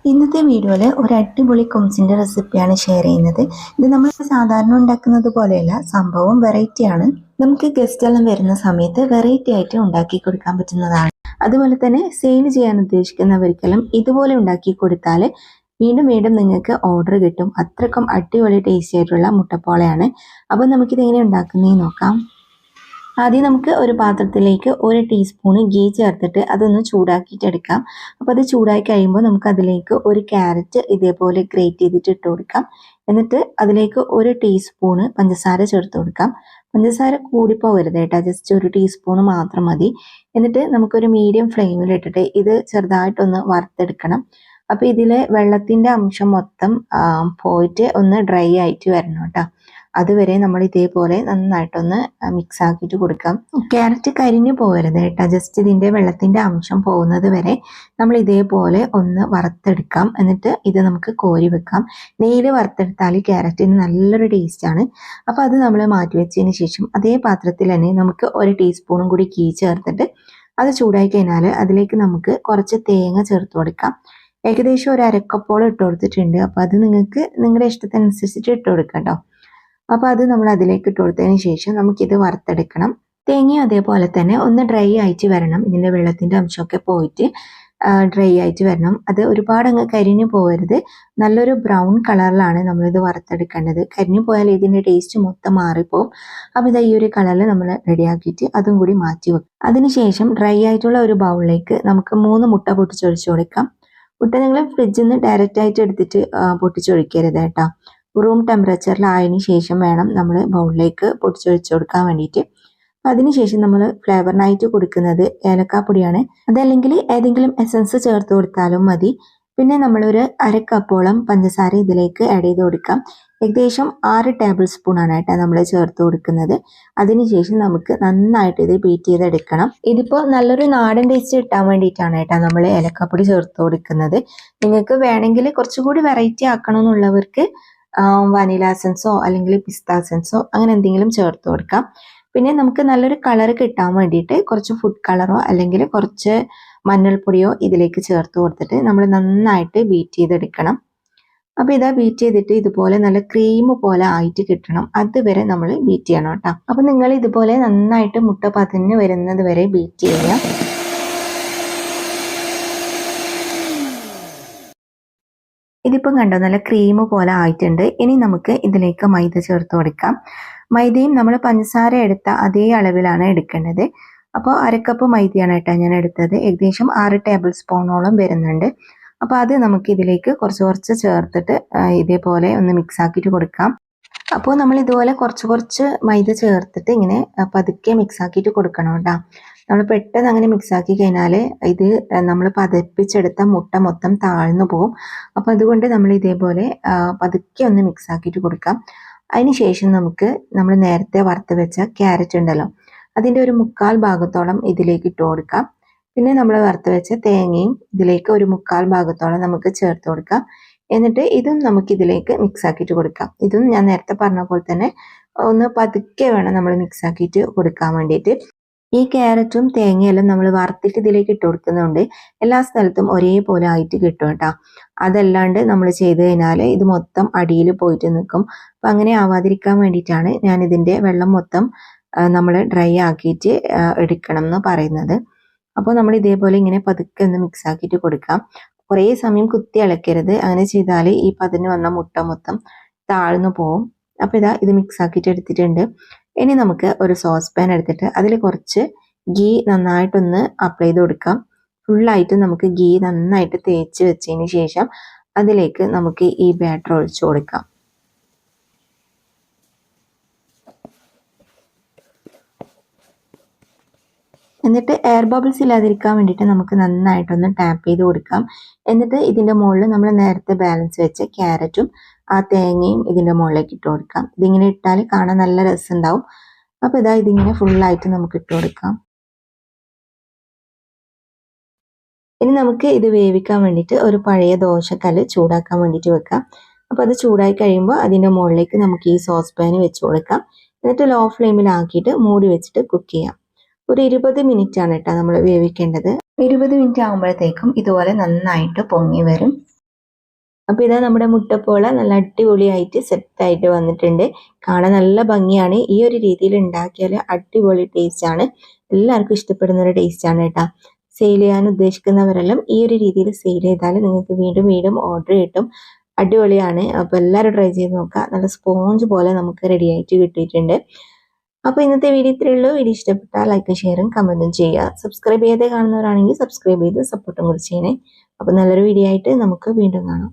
ഇന്നത്തെ വീഡിയോയിൽ ഒരു അടിപൊളി കുംസിൻ്റെ റെസിപ്പിയാണ് ഷെയർ ചെയ്യുന്നത്. ഇത് നമ്മൾ സാധാരണ ഉണ്ടാക്കുന്നത് പോലെയല്ല, സംഭവം വെറൈറ്റിയാണ്. നമുക്ക് ഗസ്റ്റ് എല്ലാം വരുന്ന സമയത്ത് വെറൈറ്റി ആയിട്ട് ഉണ്ടാക്കി കൊടുക്കാൻ പറ്റുന്നതാണ്. അതുപോലെ തന്നെ സെയിൽ ചെയ്യാൻ ഉദ്ദേശിക്കുന്നവർക്കെല്ലാം ഇതുപോലെ ഉണ്ടാക്കി കൊടുത്താൽ വീണ്ടും വീണ്ടും നിങ്ങൾക്ക് ഓർഡർ കിട്ടും. അത്രക്കും അടിപൊളി ടേസ്റ്റി ആയിട്ടുള്ള മുട്ടപ്പോളയാണ്. അപ്പോൾ നമുക്കിത് എങ്ങനെ ഉണ്ടാക്കുന്നതെന്ന് നോക്കാം. ആദ്യം നമുക്ക് ഒരു പാത്രത്തിലേക്ക് 1 ടീസ്പൂൺ ഗീ ചേർത്തിട്ട് അതൊന്ന് ചൂടാക്കിയിട്ടെടുക്കാം. അപ്പോൾ അത് ചൂടായി കഴിയുമ്പോൾ നമുക്ക് അതിലേക്ക് ഒരു ക്യാരറ്റ് ഇതേപോലെ ഗ്രേറ്റ് ചെയ്തിട്ട് ഇട്ട് കൊടുക്കാം. എന്നിട്ട് അതിലേക്ക് 1 ടീസ്പൂൺ പഞ്ചസാര ചേർത്ത് കൊടുക്കാം. പഞ്ചസാര കൂടിപ്പോകരുത് കേട്ടോ, ജസ്റ്റ് 1 ടീസ്പൂൺ മാത്രം മതി. എന്നിട്ട് നമുക്കൊരു മീഡിയം ഫ്ലെയിമിൽ ഇട്ടിട്ട് ഇത് ചെറുതായിട്ടൊന്ന് വറുത്തെടുക്കണം. അപ്പോൾ ഇതിലെ വെള്ളത്തിൻ്റെ അംശം മൊത്തം പോയിട്ട് ഒന്ന് ഡ്രൈ ആയിട്ട് വരണം കേട്ടോ. അതുവരെ നമ്മൾ ഇതേപോലെ നന്നായിട്ടൊന്ന് മിക്സ് ആക്കിയിട്ട് കൊടുക്കാം. ക്യാരറ്റ് കരിഞ്ഞു പോകരുത് കേട്ടോ, ജസ്റ്റ് ഇതിൻ്റെ വെള്ളത്തിൻ്റെ അംശം പോകുന്നത് വരെ നമ്മൾ ഇതേപോലെ ഒന്ന് വറുത്തെടുക്കാം. എന്നിട്ട് ഇത് നമുക്ക് കോരി വെക്കാം. നെയ്യിൽ വറുത്തെടുത്താൽ ക്യാരറ്റിന് നല്ലൊരു ടേസ്റ്റാണ്. അപ്പോൾ അത് നമ്മൾ മാറ്റി വെച്ചതിന് ശേഷം അതേ പാത്രത്തിൽ തന്നെ നമുക്ക് 1 ടീസ്പൂണും കൂടി ഗീ ചേർത്തിട്ട് അത് ചൂടായി കഴിഞ്ഞാൽ അതിലേക്ക് നമുക്ക് കുറച്ച് തേങ്ങ ചേർത്ത് കൊടുക്കാം. ഏകദേശം ഒരു അരക്കപ്പോളം ഇട്ട് കൊടുത്തിട്ടുണ്ട്. അപ്പോൾ അത് നിങ്ങൾക്ക് നിങ്ങളുടെ ഇഷ്ടത്തിനനുസരിച്ചിട്ട് ഇട്ട് കൊടുക്കാം കേട്ടോ. അപ്പോൾ അത് നമ്മൾ അതിലേക്ക് ഇട്ട് കൊടുത്തതിന് ശേഷം നമുക്കിത് വറുത്തെടുക്കണം. തേങ്ങയും അതേപോലെ തന്നെ ഒന്ന് ഡ്രൈ ആയിട്ട് വരണം. ഇതിൻ്റെ വെള്ളത്തിൻ്റെ അംശമൊക്കെ പോയിട്ട് ഡ്രൈ ആയിട്ട് വരണം. അത് ഒരുപാട് അങ്ങ് കരിഞ്ഞു പോകരുത്. നല്ലൊരു ബ്രൗൺ കളറിലാണ് നമ്മളിത് വറുത്തെടുക്കേണ്ടത്. കരിഞ്ഞു പോയാൽ ഇതിൻ്റെ ടേസ്റ്റ് മൊത്തം മാറിപ്പോവും. അപ്പോൾ ഇത് ഈ ഒരു കളറിൽ നമ്മൾ റെഡിയാക്കിയിട്ട് അതും കൂടി മാറ്റി വെക്കും. അതിനുശേഷം ഡ്രൈ ആയിട്ടുള്ള ഒരു ബൗളിലേക്ക് നമുക്ക് 3 മുട്ട പൊട്ടിച്ചൊഴിച്ച് കൊടുക്കാം. മുട്ട നിങ്ങൾ ഫ്രിഡ്ജിൽ നിന്ന് ഡയറക്റ്റ് ആയിട്ട് എടുത്തിട്ട് പൊട്ടിച്ചൊഴിക്കരുത് കേട്ടോ. റൂം ടെമ്പറേച്ചറിലായതിനു ശേഷം വേണം നമ്മൾ ബൗളിലേക്ക് പൊടിച്ചൊഴിച്ച് കൊടുക്കാൻ വേണ്ടിയിട്ട്. അതിനുശേഷം നമ്മൾ ഫ്ലേവറിനായിട്ട് കൊടുക്കുന്നത് ഏലക്കാപ്പൊടിയാണ്. അതല്ലെങ്കിൽ ഏതെങ്കിലും എസൻസ് ചേർത്ത് കൊടുത്താലും മതി. പിന്നെ നമ്മളൊരു 1/2 കപ്പോളം പഞ്ചസാര ഇതിലേക്ക് ആഡ് ചെയ്ത് കൊടുക്കാം. ഏകദേശം 6 ടേബിൾ സ്പൂൺ ആണ് കേട്ടോ നമ്മൾ ചേർത്ത് കൊടുക്കുന്നത്. അതിനുശേഷം നമുക്ക് നന്നായിട്ട് ഇത് ബീറ്റ് ചെയ്തെടുക്കണം. ഇതിപ്പോൾ നല്ലൊരു നാടൻ ടേസ്റ്റ് കിട്ടാൻ വേണ്ടിയിട്ടാണ് കേട്ടോ നമ്മൾ ഏലക്കാപ്പൊടി ചേർത്ത് കൊടുക്കുന്നത്. നിങ്ങൾക്ക് വേണമെങ്കിൽ കുറച്ചുകൂടി വെറൈറ്റി ആക്കണമെന്നുള്ളവർക്ക് വനില എസൻസോ അല്ലെങ്കിൽ പിസ്ത എസൻസോ അങ്ങനെ എന്തെങ്കിലും ചേർത്ത് കൊടുക്കാം. പിന്നെ നമുക്ക് നല്ലൊരു കളർ കിട്ടാൻ വേണ്ടിയിട്ട് കുറച്ച് ഫുഡ് കളറോ അല്ലെങ്കിൽ കുറച്ച് മഞ്ഞൾപ്പൊടിയോ ഇതിലേക്ക് ചേർത്ത് കൊടുത്തിട്ട് നമ്മൾ നന്നായിട്ട് ബീറ്റ് ചെയ്തെടുക്കണം. അപ്പോൾ ഇതാ ബീറ്റ് ചെയ്തിട്ട് ഇതുപോലെ നല്ല ക്രീം പോലെ ആയിട്ട് കിട്ടണം. അതുവരെ നമ്മൾ ബീറ്റ് ചെയ്യണം കേട്ടോ. അപ്പോൾ നിങ്ങൾ ഇതുപോലെ നന്നായിട്ട് മുട്ട പതഞ്ഞ് വരുന്നത് വരെ ബീറ്റ് ചെയ്യുക. ഇതിപ്പം കണ്ടോ നല്ല ക്രീം പോലെ ആയിട്ടുണ്ട്. ഇനി നമുക്ക് ഇതിലേക്ക് മൈദ ചേർത്ത് കൊടുക്കാം. മൈദയും നമ്മൾ പഞ്ചസാര എടുത്ത അതേ അളവിലാണ് എടുക്കേണ്ടത്. അപ്പോൾ 1/2 കപ്പ് മൈദയാണ് കേട്ടോ ഞാൻ എടുത്തത്. ഏകദേശം 6 ടേബിൾ സ്പൂണോളം വരുന്നുണ്ട്. അപ്പോൾ അത് നമുക്ക് ഇതിലേക്ക് കുറച്ച് ചേർത്തിട്ട് ഇതേപോലെ ഒന്ന് മിക്സ് ആക്കിയിട്ട് കൊടുക്കാം. അപ്പോൾ നമ്മൾ ഇതുപോലെ കുറച്ച് മൈദ ചേർത്തിട്ട് ഇങ്ങനെ പതുക്കെ മിക്സ് ആക്കിയിട്ട് കൊടുക്കണം കേട്ടോ. നമ്മൾ പെട്ടെന്ന് അങ്ങനെ മിക്സ് ആക്കി കഴിഞ്ഞാൽ ഇത് നമ്മൾ പതപ്പിച്ചെടുത്ത മുട്ട മൊത്തം താഴ്ന്നു പോകും. അപ്പോൾ അതുകൊണ്ട് നമ്മൾ ഇതേപോലെ പതുക്കെ ഒന്ന് മിക്സ് ആക്കിയിട്ട് കൊടുക്കാം. അതിന് ശേഷം നമുക്ക് നമ്മൾ നേരത്തെ വറുത്ത് വെച്ച ക്യാരറ്റ് ഉണ്ടല്ലോ, അതിൻ്റെ ഒരു 1/4 ഭാഗത്തോളം ഇതിലേക്ക് ഇട്ട് കൊടുക്കാം. പിന്നെ നമ്മൾ വറുത്ത് വെച്ച തേങ്ങയും ഇതിലേക്ക് ഒരു 1/4 ഭാഗത്തോളം നമുക്ക് ചേർത്ത് കൊടുക്കാം. എന്നിട്ട് ഇതും നമുക്ക് ഇതിലേക്ക് മിക്സ് ആക്കിയിട്ട് കൊടുക്കാം. ഇതും ഞാൻ നേരത്തെ പറഞ്ഞ പോലെ തന്നെ ഒന്ന് പതുക്കെ വേണം നമ്മൾ മിക്സ് ആക്കിയിട്ട് കൊടുക്കാൻ വേണ്ടിയിട്ട്. ഈ ക്യാരറ്റും തേങ്ങയെല്ലാം നമ്മൾ വറുത്തിട്ട് ഇതിലേക്ക് ഇട്ട് കൊടുക്കുന്നുണ്ട് എല്ലാ സ്ഥലത്തും ഒരേപോലെ ആയിട്ട് കിട്ടും കേട്ടോ. അതല്ലാണ്ട് നമ്മൾ ചെയ്ത് കഴിഞ്ഞാൽ ഇത് മൊത്തം അടിയിൽ പോയിട്ട് നിൽക്കും. അപ്പം അങ്ങനെ ആവാതിരിക്കാൻ വേണ്ടിയിട്ടാണ് ഞാൻ ഇതിൻ്റെ വെള്ളം മൊത്തം നമ്മൾ ഡ്രൈ ആക്കിയിട്ട് എടുക്കണം എന്ന് പറയുന്നത്. അപ്പോൾ നമ്മൾ ഇതേപോലെ ഇങ്ങനെ പതുക്കെ ഒന്ന് മിക്സ് ആക്കിയിട്ട് കൊടുക്കാം. കുറേ സമയം കുത്തി ഇളക്കരുത്. അങ്ങനെ ചെയ്താൽ ഈ പതിന് വന്ന മുട്ട മൊത്തം താഴ്ന്നു പോവും. അപ്പോൾ ഇതാ ഇത് മിക്സ് ആക്കിയിട്ട് എടുത്തിട്ടുണ്ട്. ഇനി നമുക്ക് ഒരു സോസ് പാൻ എടുത്തിട്ട് അതിൽ കുറച്ച് ഗീ നന്നായിട്ടൊന്ന് അപ്ലൈ ചെയ്ത് കൊടുക്കാം. ഫുള്ളായിട്ട് നമുക്ക് ഗീ നന്നായിട്ട് തേച്ച് വെച്ചതിന് ശേഷം അതിലേക്ക് നമുക്ക് ഈ ബാറ്റർ ഒഴിച്ചു കൊടുക്കാം. എന്നിട്ട് എയർ ബബിൾസ് ഇല്ലാതിരിക്കാൻ വേണ്ടിയിട്ട് നമുക്ക് നന്നായിട്ടൊന്ന് ടാപ്പ് ചെയ്ത് കൊടുക്കാം. എന്നിട്ട് ഇതിൻ്റെ മുകളിൽ നമ്മൾ നേരത്തെ ബാലൻസ് വെച്ച ക്യാരറ്റും ആ തേങ്ങയും ഇതിൻ്റെ മുകളിലേക്ക് ഇട്ട് കൊടുക്കാം. ഇതിങ്ങനെ ഇട്ടാൽ കാണാൻ നല്ല രസമുണ്ടാവും. അപ്പോൾ ഇതാ ഇതിങ്ങനെ ഫുള്ളായിട്ട് നമുക്ക് ഇട്ട് കൊടുക്കാം. ഇനി നമുക്ക് ഇത് വേവിക്കാൻ വേണ്ടിയിട്ട് ഒരു പഴയ ദോശക്കല്ല് ചൂടാക്കാൻ വേണ്ടിയിട്ട് വെക്കാം. അപ്പോൾ അത് ചൂടായി കഴിയുമ്പോൾ അതിൻ്റെ മുകളിലേക്ക് നമുക്ക് ഈ സോസ് പാന് വെച്ച് കൊടുക്കാം. എന്നിട്ട് ലോ ഫ്ലെയിമിലാക്കിയിട്ട് മൂടി വെച്ചിട്ട് കുക്ക് ചെയ്യാം. ഒരു 20 മിനിറ്റ് ആണ് കേട്ടോ നമ്മൾ വേവിക്കേണ്ടത്. 20 മിനിറ്റ് ആകുമ്പോഴത്തേക്കും ഇതുപോലെ നന്നായിട്ട് പൊങ്ങി വരും. അപ്പോൾ ഇതാ നമ്മുടെ മുട്ടപ്പോള നല്ല അടിപൊളിയായിട്ട് സെറ്റായിട്ട് വന്നിട്ടുണ്ട്. കാണാൻ നല്ല ഭംഗിയാണ്. ഈ ഒരു രീതിയിൽ ഉണ്ടാക്കിയാൽ അടിപൊളി ടേസ്റ്റ് ആണ്. എല്ലാവർക്കും ഇഷ്ടപ്പെടുന്ന ഒരു ടേസ്റ്റ് ആണ് കേട്ടോ. സെയിൽ ചെയ്യാൻ ഉദ്ദേശിക്കുന്നവരെല്ലാം ഈ ഒരു രീതിയിൽ സെയിൽ ചെയ്താൽ നിങ്ങൾക്ക് വീണ്ടും വീണ്ടും ഓർഡർ കിട്ടും. അടിപൊളിയാണ്. അപ്പോൾ എല്ലാവരും ട്രൈ ചെയ്ത് നോക്കുക. നല്ല സ്പോഞ്ച് പോലെ നമുക്ക് റെഡി ആയിട്ട് കിട്ടിയിട്ടുണ്ട്. അപ്പോൾ ഇന്നത്തെ വീഡിയോ ഇത്രയേ ഉള്ളൂ. വീഡിയോ ഇഷ്ടപ്പെട്ടാൽ ലൈക്കും ഷെയറും കമൻറ്റും ചെയ്യുക. സബ്സ്ക്രൈബ് ചെയ്തേ കാണുന്നവരാണെങ്കിൽ സബ്സ്ക്രൈബ് ചെയ്ത് സപ്പോർട്ടും കൂടി ചെയ്യണേ. അപ്പോൾ നല്ലൊരു വീഡിയോ ആയിട്ട് നമുക്ക് വീണ്ടും കാണാം.